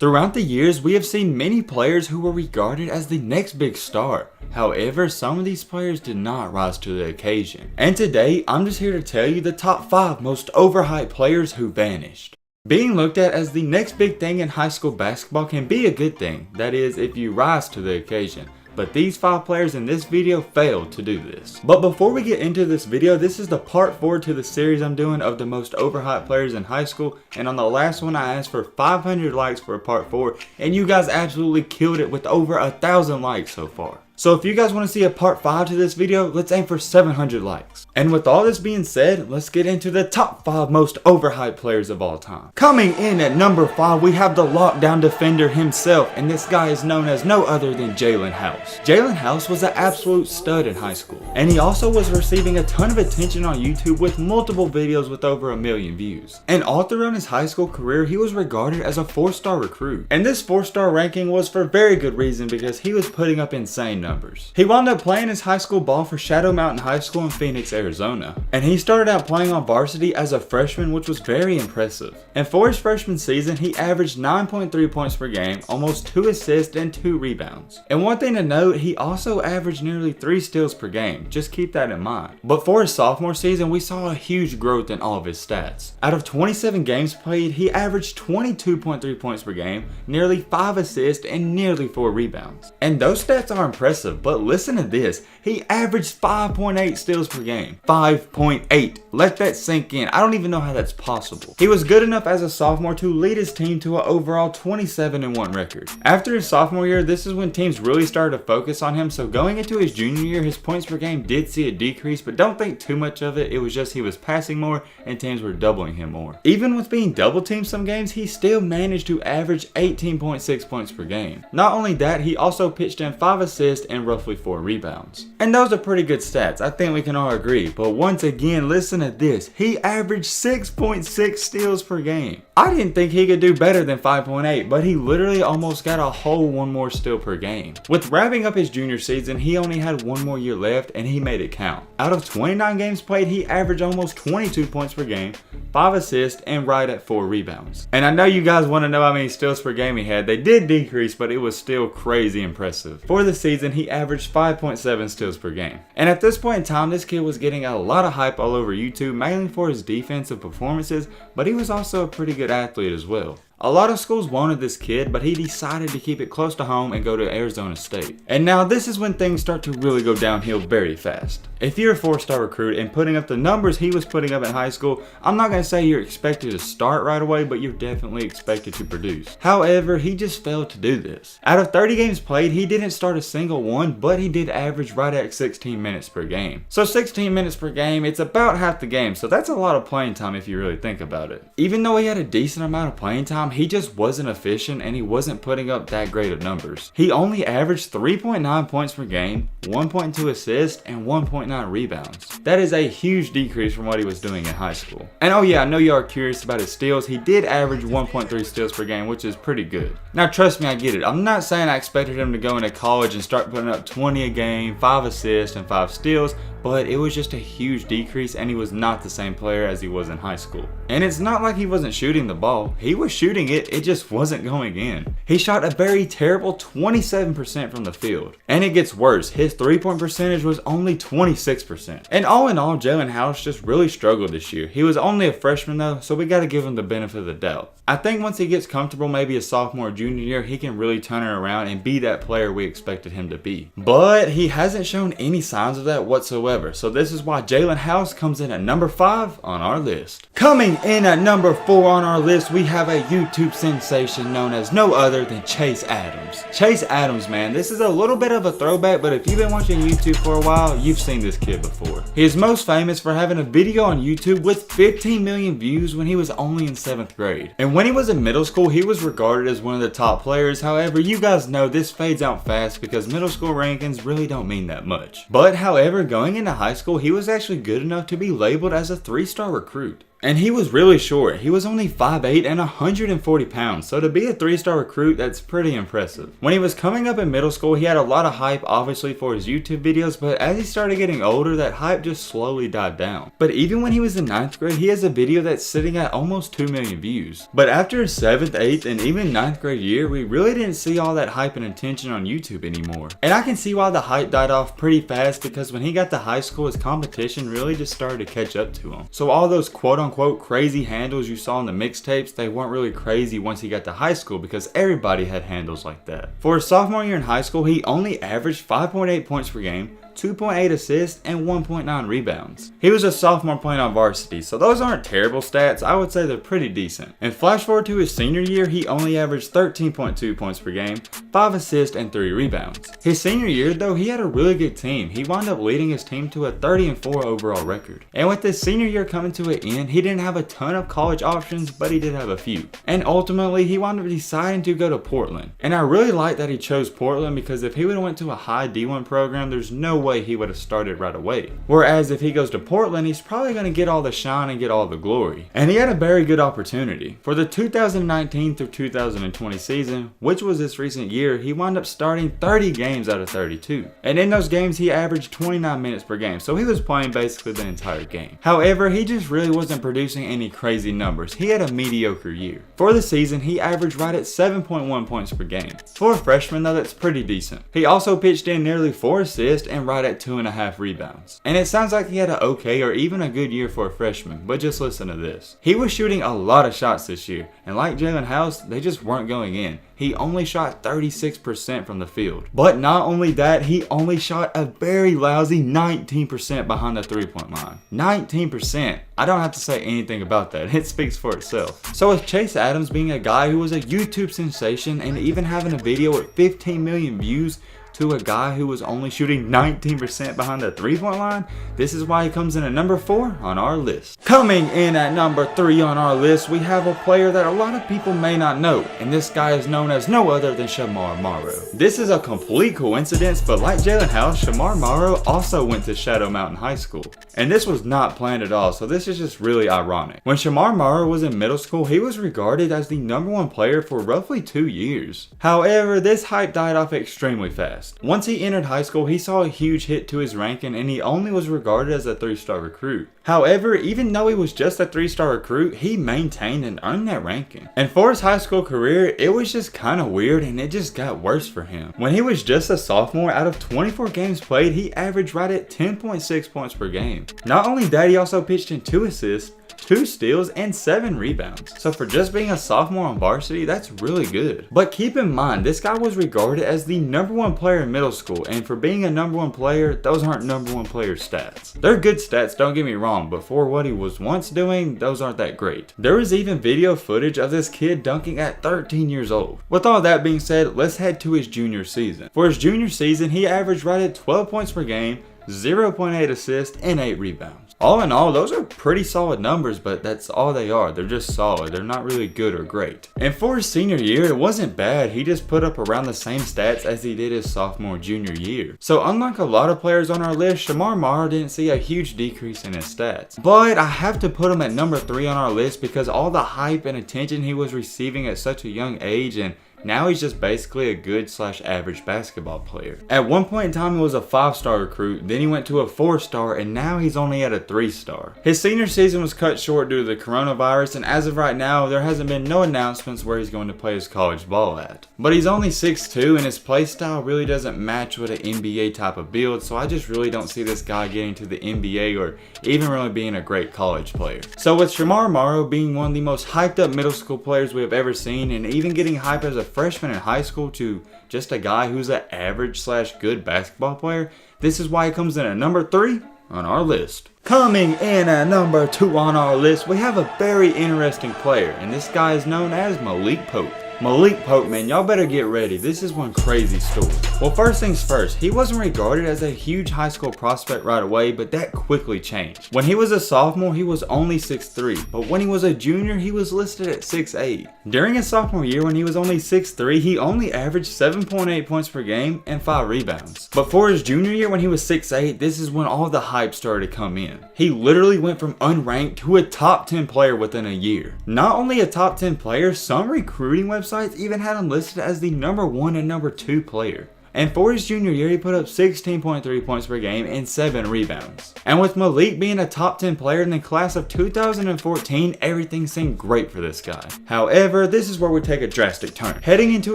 Throughout the years, we have seen many players who were regarded as the next big star. However, some of these players did not rise to the occasion. And today, I'm just here to tell you the top 5 most overhyped players who vanished. Being looked at as the next big thing in high school basketball can be a good thing, that is, if you rise to the occasion. But these 5 players in this video failed to do this. But before we get into this video, this is the part 4 to the series I'm doing of the most overhyped players in high school. And on the last one, I asked for 500 likes for part 4, and you guys absolutely killed it with over 1,000 likes so far. So if you guys want to see a part 5 to this video, let's aim for 700 likes. And with all this being said, let's get into the top 5 most overhyped players of all time. Coming in at number 5, we have the lockdown defender himself, and this guy is known as no other than Jalen House. Jalen House was an absolute stud in high school, and he also was receiving a ton of attention on YouTube with multiple videos with over 1 million views. And all throughout his high school career, he was regarded as a 4-star recruit. And this 4-star ranking was for very good reason, because he was putting up insane numbers. He wound up playing his high school ball for Shadow Mountain High School in Phoenix, Arizona. And he started out playing on varsity as a freshman, which was very impressive. And for his freshman season, he averaged 9.3 points per game, almost 2 assists and 2 rebounds. And one thing to note, he also averaged nearly 3 steals per game. Just keep that in mind. But for his sophomore season, we saw a huge growth in all of his stats. Out of 27 games played, he averaged 22.3 points per game, nearly 5 assists and nearly 4 rebounds. And those stats are impressive. But listen to this, he averaged 5.8 steals per game. 5.8. Let that sink in. I don't even know how that's possible. He was good enough as a sophomore to lead his team to an overall 27-1 record. After his sophomore year, this is when teams really started to focus on him, so going into his junior year, his points per game did see a decrease, but don't think too much of it. It was just he was passing more and teams were doubling him more. Even with being double teamed some games, he still managed to average 18.6 points per game. Not only that, he also pitched in 5 assists and roughly 4 rebounds. And those are pretty good stats, I think we can all agree. But once again, listen to this. He averaged 6.6 steals per game. I didn't think he could do better than 5.8, but he literally almost got a whole 1 more steal per game. With wrapping up his junior season, he only had 1 more year left and he made it count. Out of 29 games played, he averaged almost 22 points per game, 5 assists, and right at 4 rebounds. And I know you guys want to know how many steals per game he had. They did decrease, but it was still crazy impressive. For the season, he averaged 5.7 steals per game. And at this point in time, this kid was getting a lot of hype all over YouTube, mainly for his defensive performances, but he was also a pretty good athlete as well. A lot of schools wanted this kid, but he decided to keep it close to home and go to Arizona State. And now this is when things start to really go downhill very fast. If you're a 4-star recruit and putting up the numbers he was putting up in high school, I'm not going to say you're expected to start right away, but you're definitely expected to produce. However, he just failed to do this. Out of 30 games played, he didn't start a single one, but he did average right at 16 minutes per game. So 16 minutes per game, it's about half the game, so that's a lot of playing time if you really think about it. Even though he had a decent amount of playing time, he just wasn't efficient and he wasn't putting up that great of numbers. He only averaged 3.9 points per game, 1.2 assists, and 1.9 rebounds. That is a huge decrease from what he was doing in high school. And oh yeah, I know y'all are curious about his steals. He did average 1.3 steals per game, which is pretty good. Now trust me, I get it. I'm not saying I expected him to go into college and start putting up 20 a game, 5 assists, and 5 steals, but it was just a huge decrease and he was not the same player as he was in high school. And it's not like he wasn't shooting the ball. He was shooting it just wasn't going in. He shot a very terrible 27% from the field. And it gets worse, his 3-point percentage was only 26%. And all in all, Jalen House just really struggled this year. He was only a freshman though, so we gotta give him the benefit of the doubt. I think once he gets comfortable, maybe a sophomore or junior year, he can really turn it around and be that player we expected him to be. But he hasn't shown any signs of that whatsoever. So this is why Jalen House comes in at number 5 on our list. Coming in at number 4 on our list, we have a YouTube sensation known as no other than Chase Adams. Chase Adams, man, this is a little bit of a throwback, but if you've been watching YouTube for a while, you've seen this kid before. He is most famous for having a video on YouTube with 15 million views when he was only in 7th grade. And when he was in middle school, he was regarded as one of the top players. However, you guys know this fades out fast because middle school rankings really don't mean that much. But however, going into high school, he was actually good enough to be labeled as a 3-star recruit. And he was really short. He was only 5'8" and 140 pounds, so to be a 3-star recruit, that's pretty impressive. When he was coming up in middle school, he had a lot of hype obviously for his YouTube videos, but as he started getting older, that hype just slowly died down. But even when he was in 9th grade, he has a video that's sitting at almost 2 million views. But after his 7th, 8th, and even 9th grade year, we really didn't see all that hype and attention on YouTube anymore. And I can see why the hype died off pretty fast, because when he got to high school, his competition really just started to catch up to him. So all those quote unquote crazy handles you saw in the mixtapes, they weren't really crazy once he got to high school, because everybody had handles like that. For his sophomore year in high school, he only averaged 5.8 points per game, 2.8 assists, and 1.9 rebounds. He was a sophomore playing on varsity, so those aren't terrible stats. I would say they're pretty decent. And flash forward to his senior year, he only averaged 13.2 points per game, 5 assists, and 3 rebounds. His senior year though, he had a really good team. He wound up leading his team to a 30-4 overall record. And with his senior year coming to an end, he didn't have a ton of college options, but he did have a few. And ultimately, he wound up deciding to go to Portland. And I really like that he chose Portland, because if he would have went to a high D1 program, there's no way he would have started right away. Whereas if he goes to Portland, he's probably going to get all the shine and get all the glory. And he had a very good opportunity. For the 2019 through 2020 season, which was this recent year, he wound up starting 30 games out of 32. And in those games, he averaged 29 minutes per game, so he was playing basically the entire game. However, he just really wasn't producing any crazy numbers. He had a mediocre year. For the season, he averaged right at 7.1 points per game. For a freshman though, that's pretty decent. He also pitched in nearly 4 assists and right at 2.5 rebounds. And it sounds like he had an okay or even a good year for a freshman, but just listen to this. He was shooting a lot of shots this year, and like Jalen House, they just weren't going in. He only shot 36% from the field. But not only that, he only shot a very lousy 19% behind the 3-point line. 19%. I don't have to say anything about that. It speaks for itself. So with Chase Adams being a guy who was a YouTube sensation and even having a video with 15 million views, to a guy who was only shooting 19% behind the 3-point line, this is why he comes in at number 4 on our list. Coming in at number 3 on our list, we have a player that a lot of people may not know, and this guy is known as no other than Shamar Morrow. This is a complete coincidence, but like Jalen House, Shamar Morrow also went to Shadow Mountain High School. And this was not planned at all, so this is just really ironic. When Shamar Morrow was in middle school, he was regarded as the #1 player for roughly 2 years. However, this hype died off extremely fast. Once he entered high school, he saw a huge hit to his ranking, and he only was regarded as a 3-star recruit. However, even though he was just a 3-star recruit, he maintained and earned that ranking. And for his high school career, it was just kind of weird, and it just got worse for him. When he was just a sophomore, out of 24 games played, he averaged right at 10.6 points per game. Not only that, he also pitched in 2 assists, 2 steals, and 7 rebounds. So for just being a sophomore on varsity, that's really good. But keep in mind, this guy was regarded as the #1 player in middle school, and for being a #1 player, those aren't #1 player stats. They're good stats, don't get me wrong, but for what he was once doing, those aren't that great. There was even video footage of this kid dunking at 13 years old. With all that being said, let's head to his junior season. For his junior season, he averaged right at 12 points per game, 0.8 assists, and 8 rebounds. All in all, those are pretty solid numbers, but that's all they are. They're just solid. They're not really good or great. And for his senior year, it wasn't bad. He just put up around the same stats as he did his sophomore junior year. So unlike a lot of players on our list, Shamar Morrow didn't see a huge decrease in his stats. But I have to put him at number 3 on our list because all the hype and attention he was receiving at such a young age, and now he's just basically a good/average basketball player. At one point in time, he was a 5-star recruit, then he went to a 4-star, and now he's only at a 3-star. His senior season was cut short due to the coronavirus, and as of right now, there hasn't been no announcements where he's going to play his college ball at. But he's only 6'2", and his play style really doesn't match with an NBA type of build, so I just really don't see this guy getting to the NBA or even really being a great college player. So with Shamar Morrow being one of the most hyped up middle school players we have ever seen, and even getting hype as a freshman in high school to just a guy who's an average/good basketball player, this is why he comes in at number 3 on our list. Coming in at number 2 on our list, we have a very interesting player, and this guy is known as Malik Pope. Malik Pope, man, y'all better get ready. This is one crazy story. Well, first things first, he wasn't regarded as a huge high school prospect right away, but that quickly changed. When he was a sophomore, he was only 6'3", but when he was a junior, he was listed at 6'8". During his sophomore year, when he was only 6'3", he only averaged 7.8 points per game and 5 rebounds. But for his junior year, when he was 6'8", this is when all the hype started to come in. He literally went from unranked to a top 10 player within a year. Not only a top 10 player, some recruiting websites even had him listed as the number 1 and number 2 player. And for his junior year, he put up 16.3 points per game and 7 rebounds. And with Malik being a top 10 player in the class of 2014, everything seemed great for this guy. However, this is where we take a drastic turn. Heading into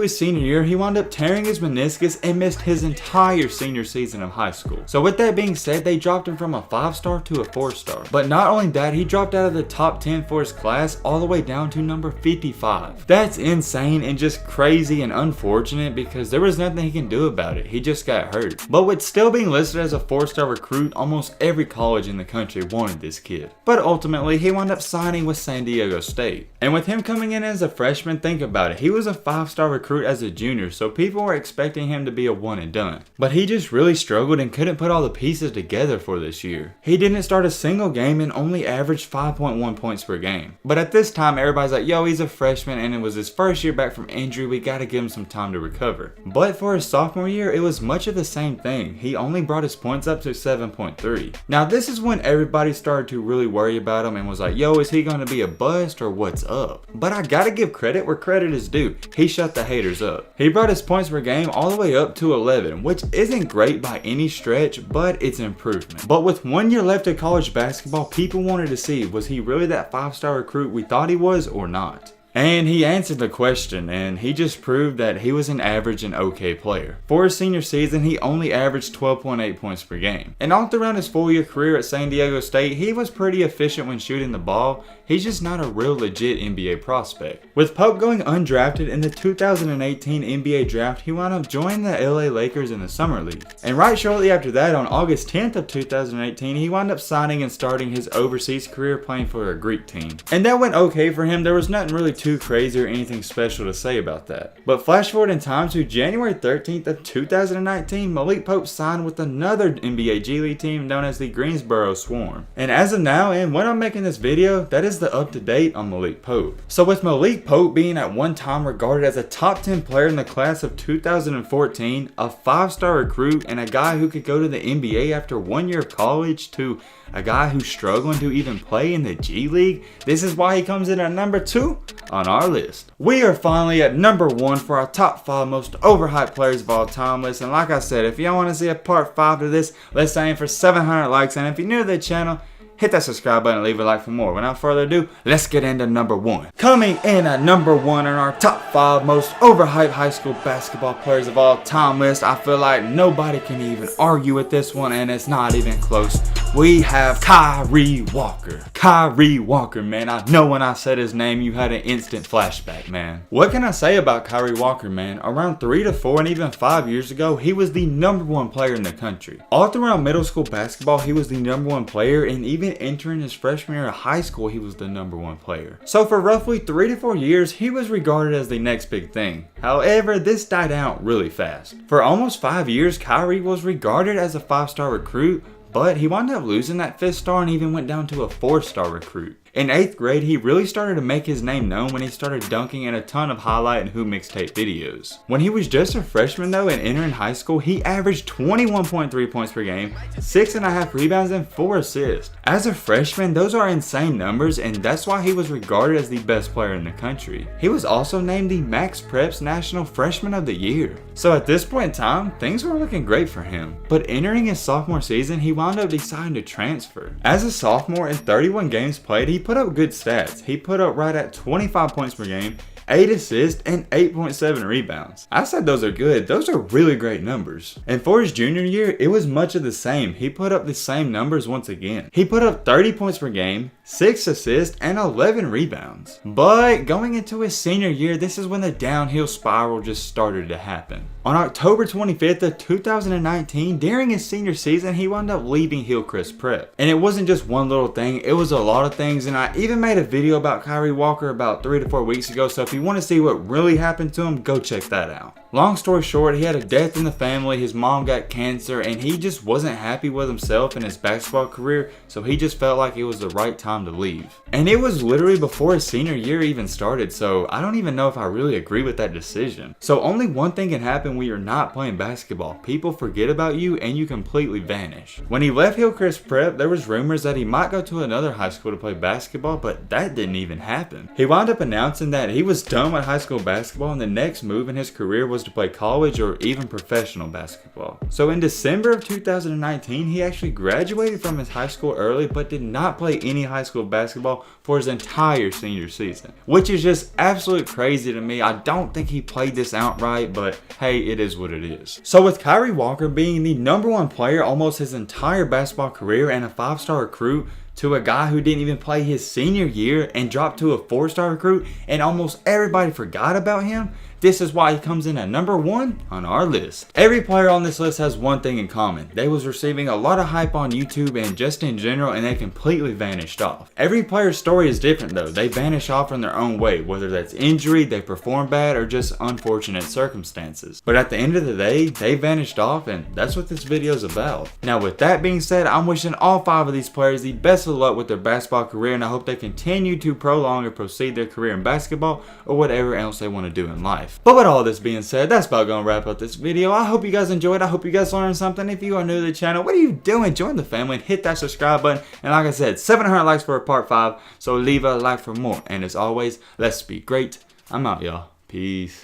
his senior year, he wound up tearing his meniscus and missed his entire senior season of high school. So with that being said, they dropped him from a 5-star to a 4-star. But not only that, he dropped out of the top 10 for his class all the way down to number 55. That's insane and just crazy and unfortunate because there was nothing he can do about it. He just got hurt. But with still being listed as a 4-star recruit, almost every college in the country wanted this kid. But ultimately, he wound up signing with San Diego State. And with him coming in as a freshman, think about it. He was a 5-star recruit as a junior, so people were expecting him to be a one and done. But he just really struggled and couldn't put all the pieces together for this year. He didn't start a single game and only averaged 5.1 points per game. But at this time, everybody's like, yo, he's a freshman and it was his first year back from injury. We gotta give him some time to recover. But for his sophomore year, it was much of the same thing. He only brought his points up to 7.3. Now this is when everybody started to really worry about him and was like, yo, is he gonna be a bust or what's up? But I gotta give credit where credit is due. He shut the haters up. He brought his points per game all the way up to 11, which isn't great by any stretch, but it's improvement. But with 1 year left of college basketball, people wanted to see, was he really that 5-star recruit we thought he was or not? And he answered the question, and he just proved that he was an average and okay player. For his senior season, he only averaged 12.8 points per game. And all throughout his 4-year career at San Diego State, he was pretty efficient when shooting the ball. He's just not a real legit NBA prospect. With Pope going undrafted in the 2018 NBA draft, he wound up joining the LA Lakers in the Summer League. And right shortly after that, on August 10th of 2018, he wound up signing and starting his overseas career playing for a Greek team. And that went okay for him. There was nothing really too crazy or anything special to say about that. But flash forward in time to January 13th of 2019, Malik Pope signed with another NBA G League team known as the Greensboro Swarm. And as of now, and when I'm making this video, that is the up to date on Malik Pope. So with Malik Pope being at one time regarded as a top 10 player in the class of 2014, a 5-star recruit, and a guy who could go to the NBA after 1 year of college, to a guy who's struggling to even play in the G League, this is why he comes in at number 2 on our list. We are finally at number 1 for our top 5 most overhyped players of all time list. And like I said, if y'all want to see a part 5 to this, let's aim for 700 likes. And if you're new to the channel, hit that subscribe button and leave a like for more. Without further ado, let's get into number 1. Coming in at number 1 in our top 5 most overhyped high school basketball players of all time list. I feel like nobody can even argue with this one, and it's not even close. We have Kyrie Walker. Kyrie Walker, man. I know when I said his name, you had an instant flashback, man. What can I say about Kyrie Walker, man? Around 3 to 4 and even 5 years ago, he was the number 1 player in the country. All throughout middle school basketball, he was the number 1 player, and even entering his freshman year of high school, he was the number 1 player. So for roughly 3 to 4 years, he was regarded as the next big thing. However, this died out really fast. For almost 5 years, Kyrie was regarded as a 5-star recruit, but he wound up losing that 5th star and even went down to a 4-star recruit. In 8th grade, he really started to make his name known when he started dunking in a ton of highlight and hoop mixtape videos. When he was just a freshman though and entering high school, he averaged 21.3 points per game, 6.5 rebounds, and 4 assists. As a freshman, those are insane numbers, and that's why he was regarded as the best player in the country. He was also named the Max Preps National Freshman of the Year. So at this point in time, things were looking great for him. But entering his sophomore season, he wound up deciding to transfer. As a sophomore, in 31 games played, he put up good stats. He put up right at 25 points per game, 8 assists, and 8.7 rebounds. I said those are good. Those are really great numbers. And for his junior year, it was much of the same. He put up the same numbers once again. He put up 30 points per game, 6 assists, and 11 rebounds. But going into his senior year, this is when the downhill spiral just started to happen. On October 25th of 2019, during his senior season, he wound up leaving Hillcrest Prep. And it wasn't just one little thing, it was a lot of things, and I even made a video about Kyrie Walker about 3 to 4 weeks ago, so if you want to see what really happened to him, go check that out. Long story short, he had a death in the family, his mom got cancer, and he just wasn't happy with himself and his basketball career, so he just felt like it was the right time to leave. And it was literally before his senior year even started, so I don't even know if I really agree with that decision. So only one thing can happen when you're not playing basketball. People forget about you and you completely vanish. When he left Hillcrest Prep, there was rumors that he might go to another high school to play basketball, but that didn't even happen. He wound up announcing that he was done with high school basketball and the next move in his career was to play college or even professional basketball. So in December of 2019, he actually graduated from his high school early but did not play any high school basketball for his entire senior season, which is just absolute crazy to me. I don't think he played this outright, but hey, it is what it is. So with Kyrie Walker being the #1 player almost his entire basketball career and a 5-star recruit, to a guy who didn't even play his senior year and dropped to a 4-star recruit and almost everybody forgot about him, this is why he comes in at #1 on our list. Every player on this list has one thing in common. They was receiving a lot of hype on YouTube and just in general, and they completely vanished off. Every player's story is different though. They vanish off in their own way, whether that's injury, they perform bad, or just unfortunate circumstances. But at the end of the day, they vanished off, and that's what this video is about. Now with that being said, I'm wishing all 5 of these players the best of luck with their basketball career, and I hope they continue to prolong or proceed their career in basketball or whatever else they want to do in life. But with all this being said, that's about gonna wrap up this video. I hope you guys enjoyed. I hope you guys learned something. If you are new to the channel, what are you doing? Join the family and hit that subscribe button. And like I said, 700 likes for a part 5, so leave a like for more. And as always, let's be great. I'm out, y'all. Peace.